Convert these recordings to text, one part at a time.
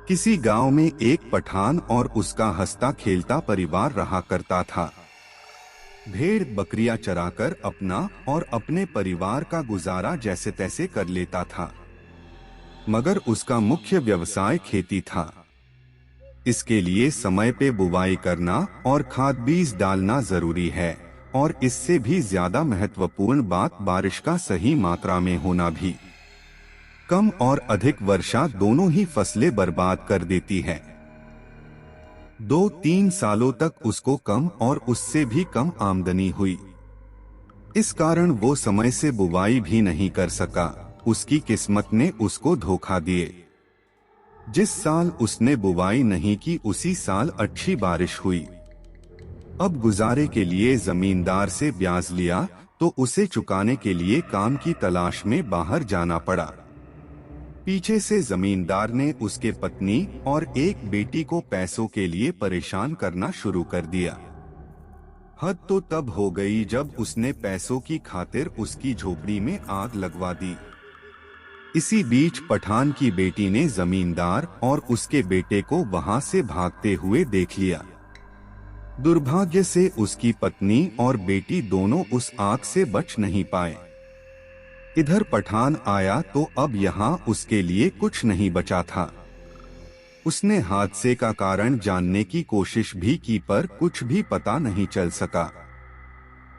किसी गांव में एक पठान और उसका हंसता खेलता परिवार रहा करता था। भेड़ बकरियां चराकर अपना और अपने परिवार का गुजारा जैसे तैसे कर लेता था, मगर उसका मुख्य व्यवसाय खेती था। इसके लिए समय पे बुवाई करना और खाद बीज डालना जरूरी है, और इससे भी ज्यादा महत्वपूर्ण बात बारिश का सही मात्रा में होना भी। कम और अधिक वर्षा दोनों ही फसलें बर्बाद कर देती है। 2-3 सालों तक उसको कम और उससे भी कम आमदनी हुई। इस कारण वो समय से बुवाई भी नहीं कर सका। उसकी किस्मत ने उसको धोखा दिए। जिस साल उसने बुवाई नहीं की उसी साल अच्छी बारिश हुई। अब गुजारे के लिए जमींदार से ब्याज लिया तो उसे चुकाने के लिए काम की तलाश में बाहर जाना पड़ा। पीछे से जमींदार ने उसके पत्नी और एक बेटी को पैसों के लिए परेशान करना शुरू कर दिया। हद तो तब हो गई जब उसने पैसों की खातिर उसकी झोपड़ी में आग लगवा दी। इसी बीच पठान की बेटी ने जमींदार और उसके बेटे को वहां से भागते हुए देख लिया। दुर्भाग्य से उसकी पत्नी और बेटी दोनों उस आग से बच नहीं पाए। इधर पठान आया तो अब यहाँ उसके लिए कुछ नहीं बचा था। उसने हादसे का कारण जानने की कोशिश भी की पर कुछ भी पता नहीं चल सका।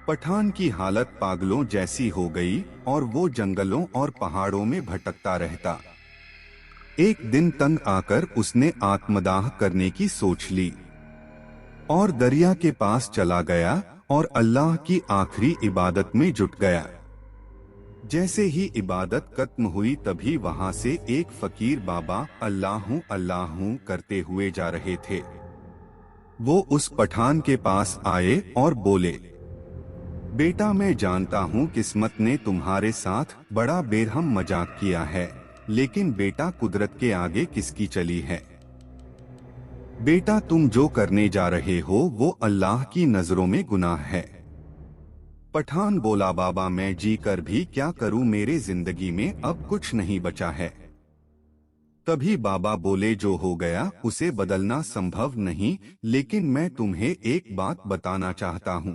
पठान की हालत पागलों जैसी हो गई और वो जंगलों और पहाड़ों में भटकता रहता। एक दिन तंग आकर उसने आत्मदाह करने की सोच ली और दरिया के पास चला गया और अल्लाह की आखिरी इबादत में जुट गया। जैसे ही इबादत खत्म हुई तभी वहां से एक फकीर बाबा अल्लाहू अल्लाहू करते हुए जा रहे थे। वो उस पठान के पास आए और बोले, बेटा मैं जानता हूँ किस्मत ने तुम्हारे साथ बड़ा बेरहम मजाक किया है, लेकिन बेटा कुदरत के आगे किसकी चली है। बेटा तुम जो करने जा रहे हो वो अल्लाह की नजरों में गुनाह है। पठान बोला, बाबा मैं जी कर भी क्या करूं, मेरे जिंदगी में अब कुछ नहीं बचा है। तभी बाबा बोले, जो हो गया उसे बदलना संभव नहीं, लेकिन मैं तुम्हें एक बात बताना चाहता हूं।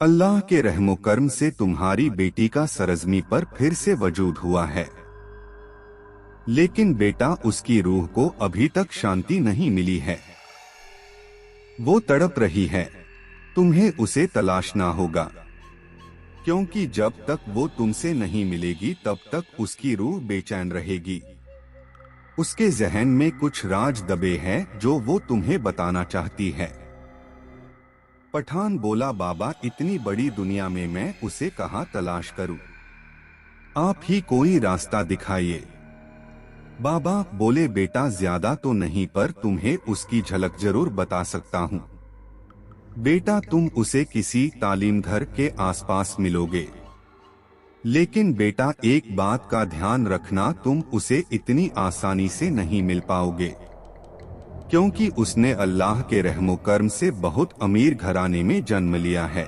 अल्लाह के रहमो कर्म से तुम्हारी बेटी का सरजमी पर फिर से वजूद हुआ है, लेकिन बेटा उसकी रूह को अभी तक शांति नहीं मिली है। वो तड़प रही है। तुम्हें उसे तलाशना होगा, क्योंकि जब तक वो तुमसे नहीं मिलेगी तब तक उसकी रूह बेचैन रहेगी। उसके जहन में कुछ राज दबे हैं जो वो तुम्हें बताना चाहती है। पठान बोला, बाबा इतनी बड़ी दुनिया में मैं उसे कहाँ तलाश करूं? आप ही कोई रास्ता दिखाइए। बाबा बोले, बेटा ज्यादा तो नहीं पर तुम्हें उसकी झलक जरूर बता सकता हूं। बेटा तुम उसे किसी तालीम घर के आसपास मिलोगे, लेकिन बेटा एक बात का ध्यान रखना, तुम उसे इतनी आसानी से नहीं मिल पाओगे, क्योंकि उसने अल्लाह के रहमो कर्म से बहुत अमीर घराने में जन्म लिया है।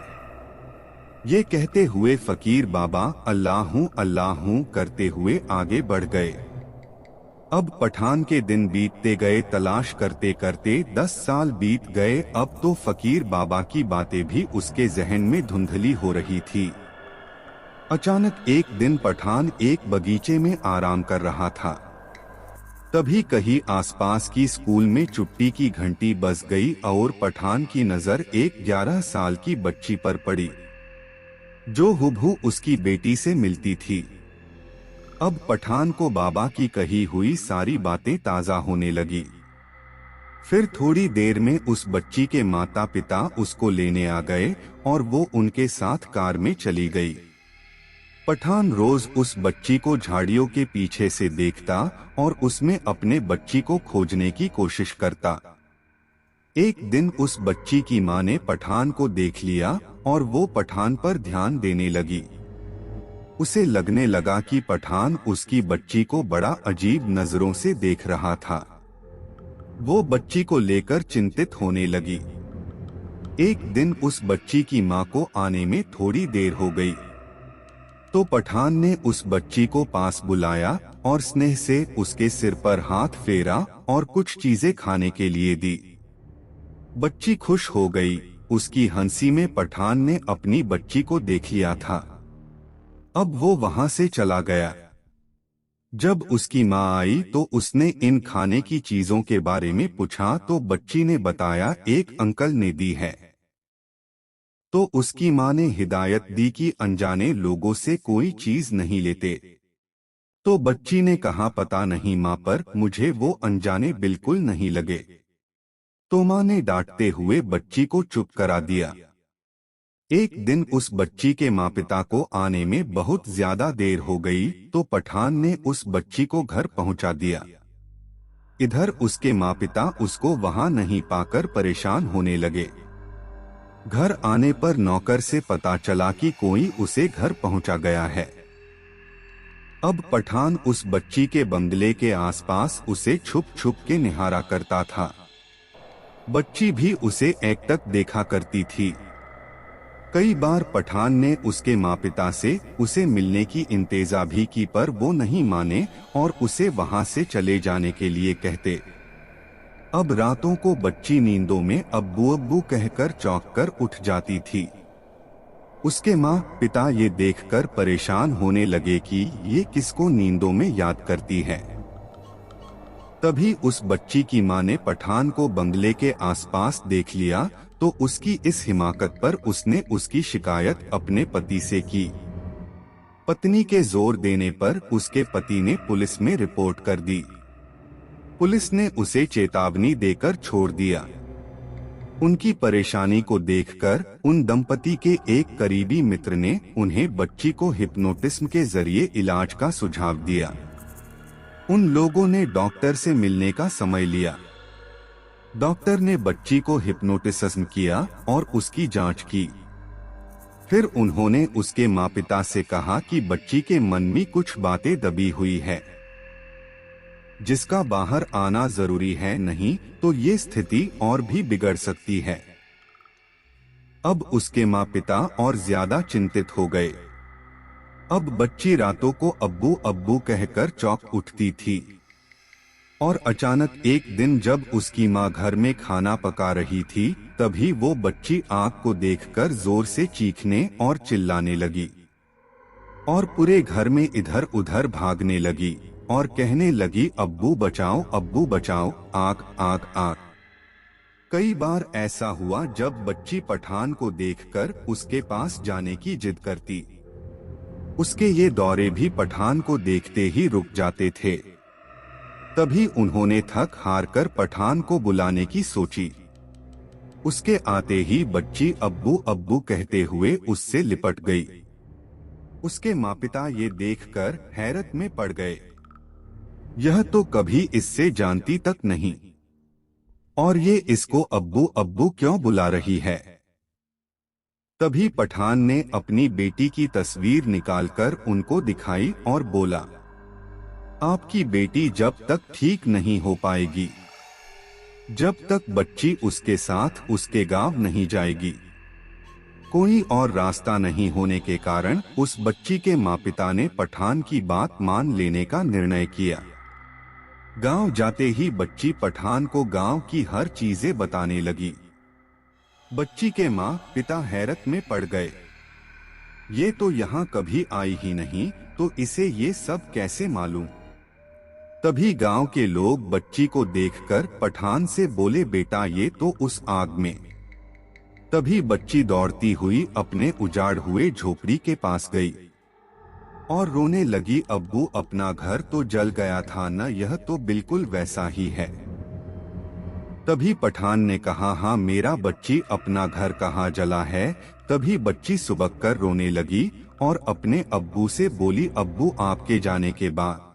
ये कहते हुए फकीर बाबा अल्लाहू अल्लाहू करते हुए आगे बढ़ गए। अब पठान के दिन बीतते गए, तलाश करते करते 10 साल बीत गए। अब तो फकीर बाबा की बातें भी उसके जहन में धुंधली हो रही थी। अचानक एक दिन पठान एक बगीचे में आराम कर रहा था। तभी कहीं आसपास की स्कूल में चुप्पी की घंटी बज गई और पठान की नजर एक 11 साल की बच्ची पर पड़ी, जो हुबहू उसकी बेटी से मिलती थी। अब पठान को बाबा की कही हुई सारी बातें ताजा होने लगी। फिर थोड़ी देर में उस बच्ची के माता पिता उसको लेने आ गए और वो उनके साथ कार में चली गई। पठान रोज उस बच्ची को झाड़ियों के पीछे से देखता और उसमें अपने बच्ची को खोजने की कोशिश करता। एक दिन उस बच्ची की मां ने पठान को देख लिया और वो पठान पर ध्यान देने लगी। उसे लगने लगा कि पठान उसकी बच्ची को बड़ा अजीब नजरों से देख रहा था। वो बच्ची को लेकर चिंतित होने लगी। एक दिन उस बच्ची की मां को आने में थोड़ी देर हो गई। तो पठान ने उस बच्ची को पास बुलाया और स्नेह से उसके सिर पर हाथ फेरा और कुछ चीजें खाने के लिए दी। बच्ची खुश हो गई। उसकी हंसी में पठान ने अपनी बच्ची को देख लिया था। अब वो वहां से चला गया। जब उसकी माँ आई तो उसने इन खाने की चीजों के बारे में पूछा तो बच्ची ने बताया एक अंकल ने दी है। तो उसकी माँ ने हिदायत दी कि अनजाने लोगों से कोई चीज नहीं लेते। तो बच्ची ने कहा पता नहीं माँ, पर मुझे वो अनजाने बिल्कुल नहीं लगे। तो माँ ने डांटते हुए बच्ची को चुप करा दिया। एक दिन उस बच्ची के माँ पिता को आने में बहुत ज्यादा देर हो गई तो पठान ने उस बच्ची को घर पहुंचा दिया। इधर उसके माँ पिता उसको वहां नहीं पाकर परेशान होने लगे। घर आने पर नौकर से पता चला कि कोई उसे घर पहुंचा गया है। अब पठान उस बच्ची के बंगले के आसपास उसे छुप छुप के निहारा करता था। बच्ची भी उसे एकटक देखा करती थी। कई बार पठान ने उसके माँ पिता से उसे मिलने की इंतज़ा भी की, पर वो नहीं माने और उसे वहां से चले जाने के लिए कहते। अब रातों को बच्ची नींदों में अब्बू अब्बू कहकर चौंक कर उठ जाती थी। उसके माँ पिता ये देखकर परेशान होने लगे कि ये किसको नींदों में याद करती है। तभी उस बच्ची की माँ ने पठान को बंगले के आसपास देख लिया तो उसकी इस हिमाकत पर उसने उसकी शिकायत अपने पति से की। पत्नी के जोर देने पर उसके पति ने पुलिस में रिपोर्ट कर दी। पुलिस ने उसे चेतावनी देकर छोड़ दिया। उनकी परेशानी को देखकर उन दंपति के एक करीबी मित्र ने उन्हें बच्ची को हिप्नोटिज्म के जरिए इलाज का सुझाव दिया। उन लोगों ने डॉक्टर से मिलने का समय लिया। डॉक्टर ने बच्ची को हिप्नोटिज्म किया और उसकी जांच की। फिर उन्होंने उसके माँ पिता से कहा कि बच्ची के मन में कुछ बातें दबी हुई है जिसका बाहर आना जरूरी है, नहीं तो ये स्थिति और भी बिगड़ सकती है। अब उसके माँ पिता और ज्यादा चिंतित हो गए। अब बच्ची रातों को अब्बू अब्बू कहकर चौंक उठती थी और अचानक एक दिन जब उसकी माँ घर में खाना पका रही थी तभी वो बच्ची आग को देखकर जोर से चीखने और चिल्लाने लगी और पूरे घर में इधर उधर भागने लगी और कहने लगी अब्बू बचाओ, आग आग आग। कई बार ऐसा हुआ जब बच्ची पठान को देखकर उसके पास जाने की जिद करती। उसके ये दौरे भी पठान को देखते ही रुक जाते थे। तभी उन्होंने थक हार कर पठान को बुलाने की सोची। उसके आते ही बच्ची अब्बू अब्बू कहते हुए उससे लिपट गई। उसके माँ पिता ये देखकर हैरत में पड़ गए। यह तो कभी इससे जानती तक नहीं और ये इसको अब्बू अब्बू क्यों बुला रही है। तभी पठान ने अपनी बेटी की तस्वीर निकालकर उनको दिखाई और बोला, आपकी बेटी जब तक ठीक नहीं हो पाएगी, जब तक बच्ची उसके साथ उसके गांव नहीं जाएगी। कोई और रास्ता नहीं होने के कारण उस बच्ची के माँ पिता ने पठान की बात मान लेने का निर्णय किया। गांव जाते ही बच्ची पठान को गांव की हर चीजें बताने लगी। बच्ची के माँ पिता हैरत में पड़ गए। ये तो यहाँ कभी आई ही नहीं, तो इसे ये सब कैसे मालूम। तभी गांव के लोग बच्ची को देखकर पठान से बोले, बेटा ये तो उस आग में। तभी बच्ची दौड़ती हुई अपने उजाड़ हुए झोपड़ी के पास गई और रोने लगी, अब्बू अपना घर तो जल गया था न, यह तो बिल्कुल वैसा ही है। तभी पठान ने कहा, हाँ मेरा बच्ची अपना घर कहाँ जला है। तभी बच्ची सुबक कर रोने लगी और अपने अब्बू से बोली, अब्बू आपके जाने के बाद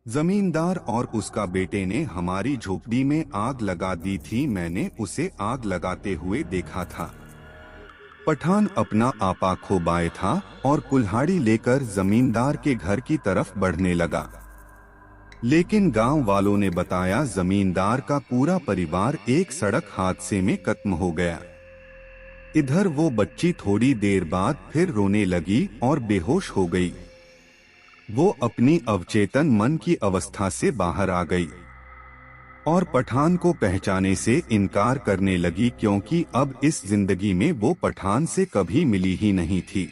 जमींदार और उसका बेटे ने हमारी झोपड़ी में आग लगा दी थी, मैंने उसे आग लगाते हुए देखा था। पठान अपना आपा खो बाए था और कुल्हाड़ी लेकर जमींदार के घर की तरफ बढ़ने लगा, लेकिन गांव वालों ने बताया जमींदार का पूरा परिवार एक सड़क हादसे में खत्म हो गया। इधर वो बच्ची थोड़ी देर बाद फिर रोने लगी और बेहोश हो गई। वो अपनी अवचेतन मन की अवस्था से बाहर आ गई और पठान को पहचाने से इनकार करने लगी, क्योंकि अब इस जिंदगी में वो पठान से कभी मिली ही नहीं थी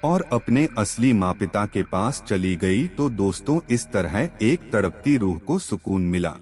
और अपने असली माँ पिता के पास चली गई। तो दोस्तों, इस तरह एक तड़पती रूह को सुकून मिला।